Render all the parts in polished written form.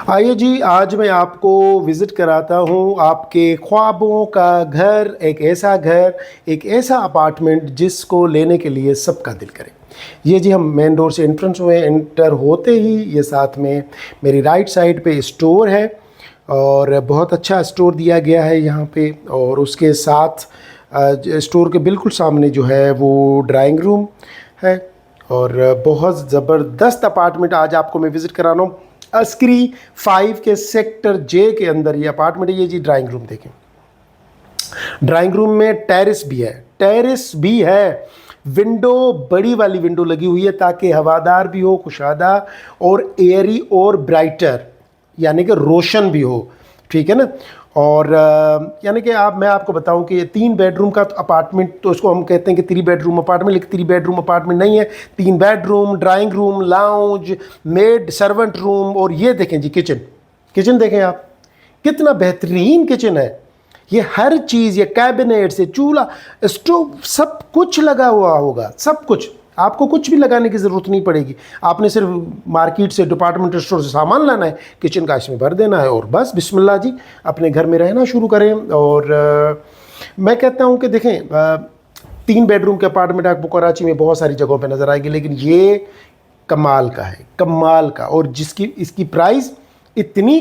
आइए जी, आज मैं आपको विज़िट कराता हूँ आपके ख्वाबों का घर, एक ऐसा अपार्टमेंट जिसको लेने के लिए सबका दिल करे। ये जी हम मेन डोर से एंट्रेंस हुए, एंटर होते ही ये साथ में मेरी राइट साइड पे स्टोर है और बहुत अच्छा स्टोर दिया गया है यहाँ पे। और उसके साथ स्टोर के बिल्कुल सामने जो है वो ड्राइंग रूम है और बहुत ज़बरदस्त अपार्टमेंट आज आपको मैं विज़िट कराना हूँ। अस्क्री 5 के सेक्टर जे के अंदर ये अपार्टमेंट है। ये जी ड्राइंग रूम देखें, ड्राइंग रूम में टेरेस भी है। विंडो बड़ी वाली विंडो लगी हुई है ताकि हवादार भी हो, कुशादा और एयरी और ब्राइटर यानी कि रोशन भी हो, ठीक है ना। और यानी कि मैं आपको बताऊं कि ये 3 बेडरूम का अपार्टमेंट, तो इसको हम कहते हैं कि 3 बेडरूम अपार्टमेंट, लेकिन 3 बेडरूम अपार्टमेंट नहीं है। 3 bedroom, drawing room, lounge, made, servant room और ये देखें जी किचन देखें आप, कितना बेहतरीन किचन है। ये हर चीज़, ये कैबिनेट से चूल्हा, स्टोव, सब कुछ लगा हुआ होगा, सब कुछ। आपको कुछ भी लगाने की ज़रूरत नहीं पड़ेगी। आपने सिर्फ मार्केट से, डिपार्टमेंटल स्टोर से सामान लाना है, किचन का इसमें भर देना है और बस बिस्मिल्लाह जी अपने घर में रहना शुरू करें। और मैं कहता हूँ कि देखें 3 बेडरूम के अपार्टमेंट आपको कराची में बहुत सारी जगहों पर नज़र आएगी, लेकिन ये कमाल का है, कमाल का। और इसकी प्राइस इतनी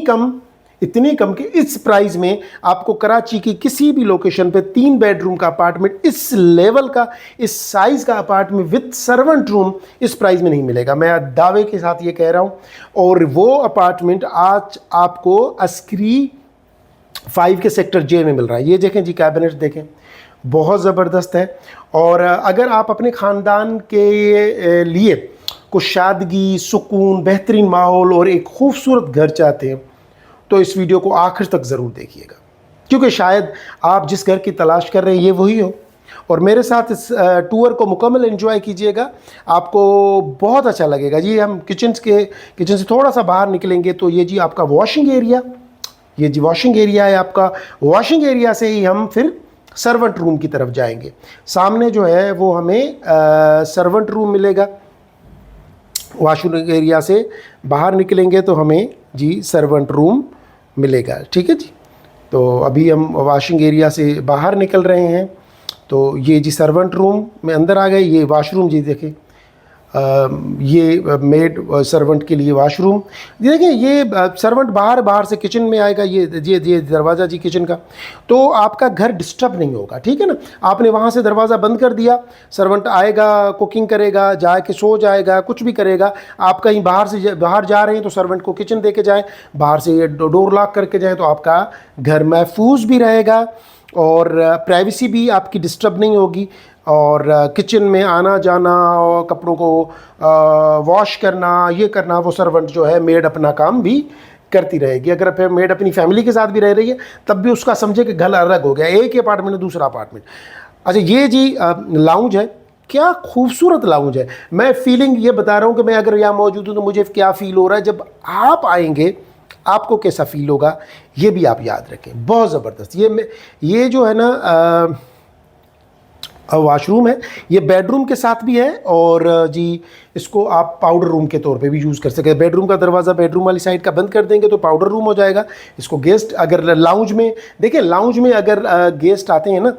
कम कि इस प्राइस में आपको कराची की किसी भी लोकेशन पे 3 बेडरूम का अपार्टमेंट इस लेवल का, इस साइज़ का अपार्टमेंट विद सर्वेंट रूम इस प्राइस में नहीं मिलेगा। मैं दावे के साथ ये कह रहा हूँ। और वो अपार्टमेंट आज आपको अस्क्री 5 के सेक्टर जे में मिल रहा है। ये देखें जी, कैबिनेट देखें, बहुत ज़बरदस्त है। और अगर आप अपने ख़ानदान के लिए कुछ शादगी, सुकून, बेहतरीन माहौल और एक खूबसूरत घर चाहते हैं तो इस वीडियो को आखिर तक ज़रूर देखिएगा, क्योंकि शायद आप जिस घर की तलाश कर रहे हैं ये वही हो। और मेरे साथ इस टूर को मुकम्मल एंजॉय कीजिएगा, आपको बहुत अच्छा लगेगा जी। हम किचन से थोड़ा सा बाहर निकलेंगे तो ये जी आपका वॉशिंग एरिया, ये जी वॉशिंग एरिया है आपका। वॉशिंग एरिया से ही हम फिर सर्वेंट रूम की तरफ जाएंगे। सामने जो है वो हमें सर्वेंट रूम मिलेगा। वॉशिंग एरिया से बाहर निकलेंगे तो हमें जी सर्वेंट रूम मिलेगा, ठीक है जी। तो अभी हम वॉशिंग एरिया से बाहर निकल रहे हैं तो ये जी सर्वेंट रूम में अंदर आ गए। ये वॉशरूम जी देखें, ये मेड सर्वेंट के लिए वॉशरूम। देखिए ये सर्वेंट बाहर से किचन में आएगा। ये दरवाज़ा जी किचन का, तो आपका घर डिस्टर्ब नहीं होगा, ठीक है ना। आपने वहाँ से दरवाज़ा बंद कर दिया, सर्वेंट आएगा, कुकिंग करेगा, जाके सो जाएगा, कुछ भी करेगा। आप कहीं बाहर जा रहे हैं तो सर्वेंट को किचन दे के जाएँ, बाहर से ये डोर लॉक करके जाएँ, तो आपका घर महफूज भी रहेगा और प्राइवेसी भी आपकी डिस्टर्ब नहीं होगी। और किचन में आना जाना और कपड़ों को वॉश करना, ये करना, वो सर्वेंट जो है मेड अपना काम भी करती रहेगी। अगर फिर मेड अपनी फैमिली के साथ भी रह रही है तब भी उसका समझे कि घर अलग हो गया, एक ही अपार्टमेंट है दूसरा अपार्टमेंट। अच्छा ये जी लाउंज है, क्या खूबसूरत लाउंज है। मैं फीलिंग ये बता रहा हूँ कि मैं अगर यहाँ मौजूद हूँ तो मुझे क्या फ़ील हो रहा है। जब आप आएंगे आपको कैसा फ़ील होगा ये भी आप याद रखें, बहुत ज़बरदस्त। ये जो है ना वॉशरूम है, ये बेडरूम के साथ भी है। और जी इसको आप पाउडर रूम के तौर पे भी यूज़ कर सकते हैं। बेडरूम का दरवाज़ा बेडरूम वाली साइड का बंद कर देंगे तो पाउडर रूम हो जाएगा। इसको गेस्ट अगर लाउंज में, देखिए लाउंज में अगर गेस्ट आते हैं ना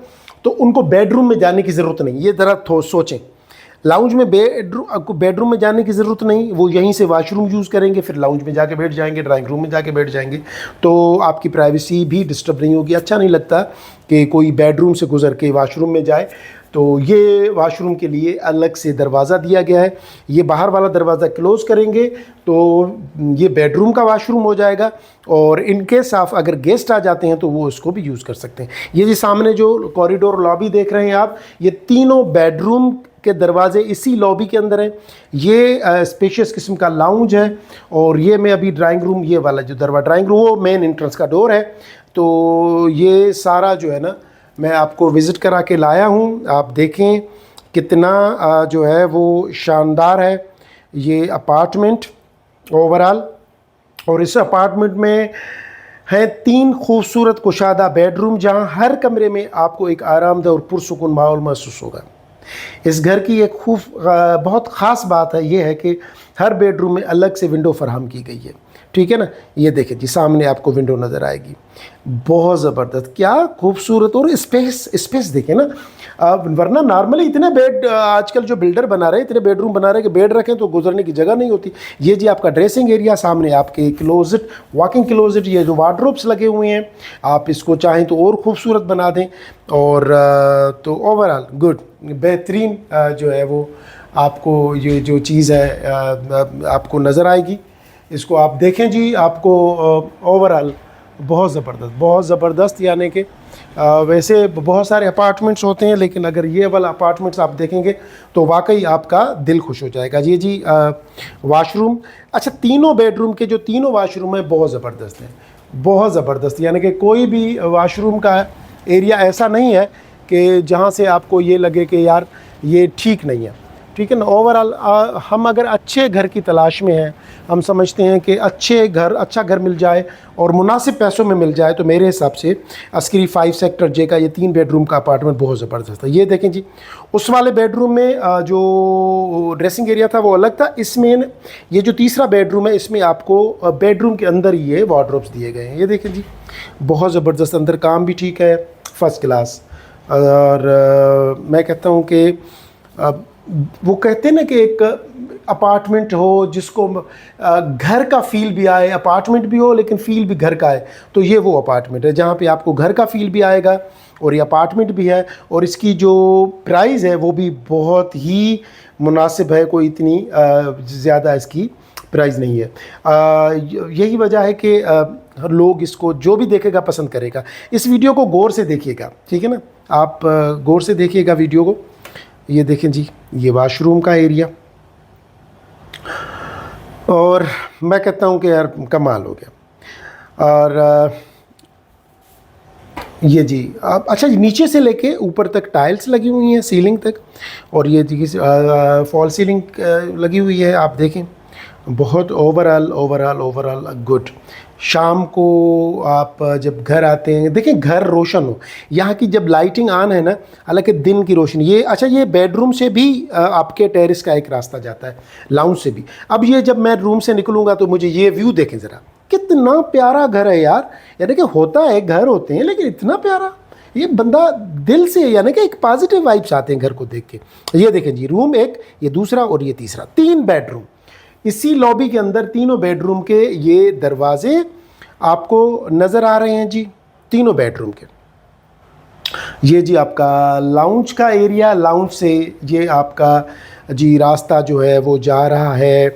तो उनको बेडरूम में जाने की ज़रूरत नहीं। ये ज़रा सोचें, लाउंज में बेडरूम में जाने की ज़रूरत नहीं, वो यहीं से वॉशरूम यूज़ करेंगे, फिर लाउंज में जाके बैठ जाएंगे, ड्राइंग रूम में जाके बैठ जाएंगे, तो आपकी प्राइवेसी भी डिस्टर्ब नहीं होगी। अच्छा नहीं लगता कि कोई बेडरूम से गुजर के वॉशरूम में जाए। तो ये वॉशरूम के लिए अलग से दरवाज़ा दिया गया है। ये बाहर वाला दरवाज़ा क्लोज़ करेंगे तो ये बेडरूम का वॉशरूम हो जाएगा। और इनकेस आप अगर गेस्ट आ जाते हैं तो वो इसको भी यूज़ कर सकते हैं। ये जी सामने जो कॉरिडोर लॉबी देख रहे हैं आप, ये तीनों बेडरूम के दरवाजे इसी लॉबी के अंदर हैं। ये स्पेशियस किस्म का लाउंज है। और ये मैं अभी ड्राइंग रूम, ये वाला जो ड्राइंग रूम वो मेन एंट्रेंस का डोर है। तो ये सारा जो है ना मैं आपको विज़िट करा के लाया हूँ। आप देखें कितना जो है वो शानदार है ये अपार्टमेंट ओवरऑल। और इस अपार्टमेंट में हैं 3 खूबसूरत कुशादा बेडरूम, जहाँ हर कमरे में आपको एक आरामदेह और पुरसुकून माहौल महसूस होगा। इस घर की एक बहुत ख़ास बात है ये है कि हर बेडरूम में अलग से विंडो फराहम की गई है। ठीक है ना। ये देखें जी, सामने आपको विंडो नज़र आएगी, बहुत ज़बरदस्त, क्या खूबसूरत। और स्पेस देखें ना, वरना नॉर्मली इतने बेड आजकल जो बिल्डर बना रहे हैं, इतने बेडरूम बना रहे हैं कि बेड रखें तो गुजरने की जगह नहीं होती। ये जी आपका ड्रेसिंग एरिया, सामने आपके क्लोजेट, वॉकिंग क्लोजेट, ये जो वार्डरोब्स लगे हुए हैं, आप इसको चाहें तो और खूबसूरत बना दें। और तो ओवरऑल गुड, बेहतरीन जो है वो आपको ये जो चीज़ है आपको नज़र आएगी। इसको आप देखें जी, आपको ओवरऑल बहुत ज़बरदस्त, बहुत ज़बरदस्त। यानी कि वैसे बहुत सारे अपार्टमेंट्स होते हैं, लेकिन अगर ये वाला अपार्टमेंट्स आप देखेंगे तो वाकई आपका दिल खुश हो जाएगा। ये जी वाशरूम, अच्छा तीनों बेडरूम के जो तीनों वाशरूम हैं बहुत ज़बरदस्त हैं, बहुत ज़बरदस्त। यानी कि कोई भी वाशरूम का एरिया ऐसा नहीं है कि जहाँ से आपको ये लगे कि यार ये ठीक नहीं है, ठीक है ना। ओवरऑल हम अगर अच्छे घर की तलाश में हैं, हम समझते हैं कि अच्छा घर मिल जाए और मुनासिब पैसों में मिल जाए, तो मेरे हिसाब से अस्करी 5 सेक्टर जे का ये 3 बेडरूम का अपार्टमेंट बहुत ज़बरदस्त है। ये देखें जी, उस वाले बेडरूम में जो ड्रेसिंग एरिया था वो अलग था, इसमें ये जो तीसरा बेडरूम है इसमें आपको बेडरूम के अंदर ये वार्डरोब्स दिए गए हैं। ये देखें जी, बहुत ज़बरदस्त, अंदर काम भी ठीक है, फ़र्स्ट क्लास। और मैं कहता हूँ कि वो कहते हैं ना कि एक अपार्टमेंट हो जिसको घर का फ़ील भी आए, अपार्टमेंट भी हो लेकिन फ़ील भी घर का आए, तो ये वो अपार्टमेंट है जहाँ पे आपको घर का फ़ील भी आएगा और ये अपार्टमेंट भी है। और इसकी जो प्राइस है वो भी बहुत ही मुनासिब है, कोई इतनी ज़्यादा इसकी प्राइस नहीं है। यही वजह है कि लोग इसको जो भी देखेगा पसंद करेगा। इस वीडियो को गौर से देखिएगा, ठीक है ना, आप गौर से देखिएगा वीडियो को। ये देखें जी, ये वाशरूम का एरिया, और मैं कहता हूँ कि यार कमाल हो गया। और ये जी आप, अच्छा जी, नीचे से लेके ऊपर तक टाइल्स लगी हुई हैं, सीलिंग तक, और ये जी फॉल सीलिंग लगी हुई है, आप देखें बहुत ओवरऑल गुड। शाम को आप जब घर आते हैं, देखें घर रोशन हो, यहाँ की जब लाइटिंग ऑन है ना, हालांकि दिन की रोशनी, ये अच्छा ये बेडरूम से भी आपके टेरेस का एक रास्ता जाता है, लाउंज से भी। अब ये जब मैं रूम से निकलूँगा तो मुझे ये व्यू देखें ज़रा, कितना प्यारा घर है यार। यानी कि होता है घर होते हैं लेकिन इतना प्यारा, ये बंदा दिल से, यानी कि एक पॉजिटिव वाइब्स आते हैं घर को देख के। ये देखें जी, रूम एक, ये दूसरा और ये तीसरा, 3 बेडरूम इसी लॉबी के अंदर, तीनों बेडरूम के ये दरवाजे आपको नज़र आ रहे हैं जी, तीनों बेडरूम के। ये जी आपका लाउंज का एरिया, लाउंज से ये आपका जी रास्ता जो है वो जा रहा है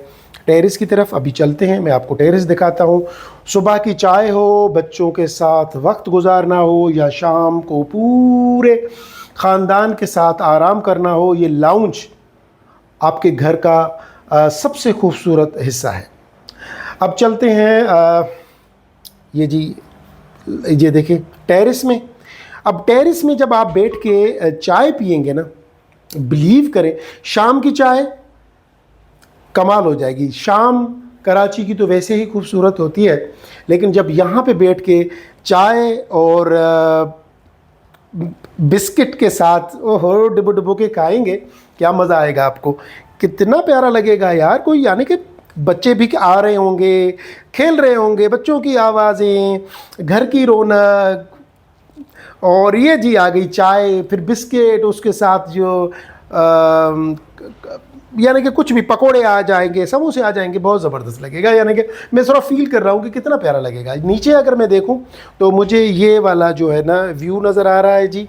टेरेस की तरफ। अभी चलते हैं, मैं आपको टेरेस दिखाता हूँ। सुबह की चाय हो, बच्चों के साथ वक्त गुजारना हो, या शाम को पूरे ख़ानदान के साथ आराम करना हो, ये लाउंज आपके घर का सबसे खूबसूरत हिस्सा है। अब चलते हैं ये जी, ये देखें टेरेस में। अब टेरेस में जब आप बैठ के चाय पियेंगे ना, बिलीव करें शाम की चाय कमाल हो जाएगी। शाम कराची की तो वैसे ही खूबसूरत होती है, लेकिन जब यहाँ पे बैठ के चाय और बिस्किट के साथ ओहो डिबो डिबो के खाएंगे, क्या मज़ा आएगा आपको, कितना प्यारा लगेगा यार। कोई यानी कि बच्चे भी आ रहे होंगे, खेल रहे होंगे, बच्चों की आवाज़ें, घर की रौनक, और ये जी आ गई चाय, फिर बिस्किट, उसके साथ जो यानी कि कुछ भी पकोड़े आ जाएंगे, समोसे आ जाएंगे, बहुत ज़बरदस्त लगेगा। यानी कि मैं थोड़ा फील कर रहा हूँ कि कितना प्यारा लगेगा। नीचे अगर मैं देखूँ तो मुझे ये वाला जो है ना व्यू नज़र आ रहा है जी,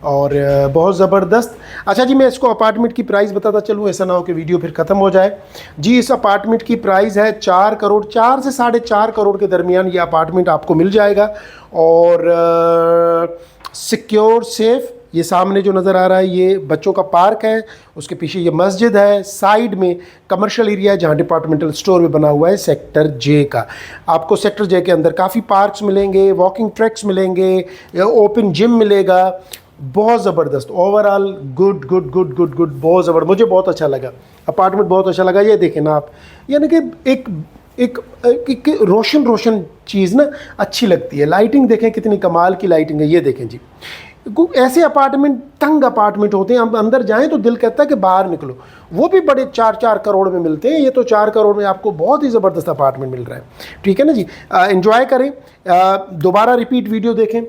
और बहुत ज़बरदस्त। अच्छा जी, मैं इसको अपार्टमेंट की प्राइस बताता चलूँ, ऐसा ना हो कि वीडियो फिर ख़त्म हो जाए जी। इस अपार्टमेंट की प्राइस है 4 करोड़, 4 से 4.5 करोड़ के दरमियान ये अपार्टमेंट आपको मिल जाएगा। और सिक्योर, सेफ़, ये सामने जो नज़र आ रहा है ये बच्चों का पार्क है, उसके पीछे ये मस्जिद है, साइड में कमर्शियल एरिया है जहाँ डिपार्टमेंटल स्टोर भी बना हुआ है सेक्टर जे का। आपको सेक्टर जे के अंदर काफ़ी पार्क्स मिलेंगे, वॉकिंग ट्रैक्स मिलेंगे, ओपन जिम मिलेगा, बहुत ज़बरदस्त। ओवरऑल गुड, बहुत ज़बरदस्त, मुझे बहुत अच्छा लगा अपार्टमेंट, बहुत अच्छा लगा। ये देखें ना आप, यानी कि एक रोशन चीज़ ना अच्छी लगती है। लाइटिंग देखें कितनी कमाल की लाइटिंग है, ये देखें जी, ऐसे अपार्टमेंट, तंग अपार्टमेंट होते हैं, हम अंदर जाएं तो दिल कहता है कि बाहर निकलो। वो भी बड़े 4-4 करोड़ में मिलते हैं, ये तो 4 करोड़ में आपको बहुत ही ज़बरदस्त अपार्टमेंट मिल रहा है। ठीक है ना जी। एंजॉय करें, दोबारा रिपीट वीडियो देखें,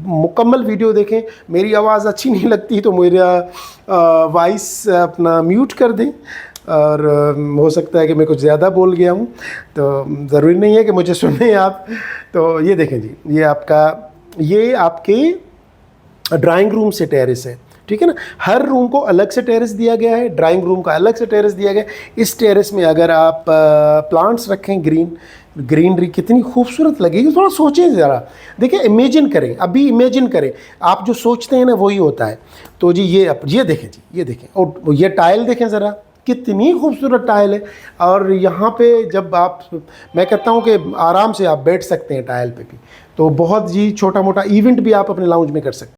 मुकम्मल वीडियो देखें। मेरी आवाज़ अच्छी नहीं लगती तो मेरा वॉइस अपना म्यूट कर दें, और हो सकता है कि मैं कुछ ज़्यादा बोल गया हूँ, तो ज़रूरी नहीं है कि मुझे सुने आप। तो ये देखें जी, ये आपके ड्राइंग रूम से टेरेस है, ठीक है ना। हर रूम को अलग से टेरेस दिया गया है, ड्राइंग रूम का अलग से टेरेस दिया गया है। इस टेरेस में अगर आप प्लांट्स रखें, ग्रीनरी कितनी खूबसूरत लगेगी। थोड़ा सोचें ज़रा, देखिए, इमेजिन करें, अभी इमेजिन करें। आप जो सोचते हैं ना वही होता है। तो जी ये देखें जी, ये देखें, और ये टाइल देखें ज़रा, कितनी खूबसूरत टाइल है। और यहाँ पे जब मैं कहता हूँ कि आराम से आप बैठ सकते हैं टाइल पे भी। तो बहुत जी छोटा मोटा इवेंट भी आप अपने लाउंज में कर सकते हैं।